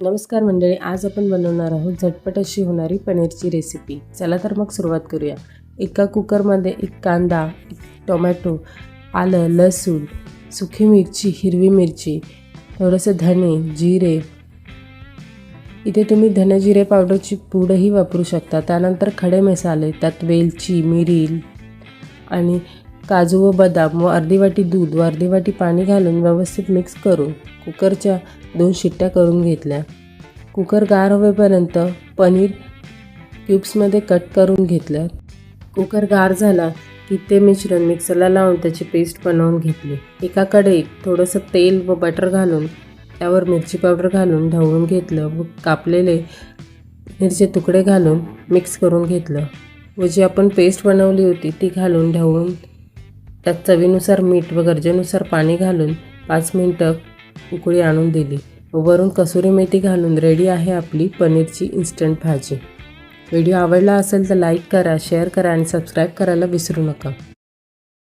नमस्कार मंडळी, आज आपण बनवणार आहोत झटपट अशी होणारी पनीरची रेसिपी। चला तर मग सुरुवात करूया। एका कुकरमध्ये एक कांदा, एक टोमॅटो, आलं, लसूण, सुकी मिरची, हिरवी मिरची, थोडेसे धने, जिरे, इथे तुम्ही धने जिरे पावडरची पूडही वापरू शकता। त्यानंतर खडे मसाले, त्यात वेलची, मिरी आणि काजू व बदाम व अर्धी वाटी दूध व अर्धी वाटी पाणी घालून व्यवस्थित मिक्स करून कुकरच्या 2 शिट्ट्या करून घेतल्या। कुकर गार होईपर्यंत पनीर क्यूब्समध्ये कट करून घेतलं। कुकर गार झाला की ते मिश्रण मिक्सरला लावून त्याची पेस्ट बनवून घेतली। एका कढईत थोडंसं तेल व बटर घालून त्यावर मिरची पावडर घालून ढवळून घेतलं व कापलेले मिरचे तुकडे घालून मिक्स करून घेतलं व जी आपण पेस्ट बनवली होती ती घालून ढवळून त्यात चवीनुसार मीठ व गरजेनुसार पाणी घालून 5 मिनिटं उकळी आणून दिली व वरून कसुरी मेथी घालून रेडी आहे आपली पनीरची इन्स्टंट भाजी। व्हिडिओ आवडला असेल तर लाईक करा, शेअर करा आणि सबस्क्राईब करायला विसरू नका।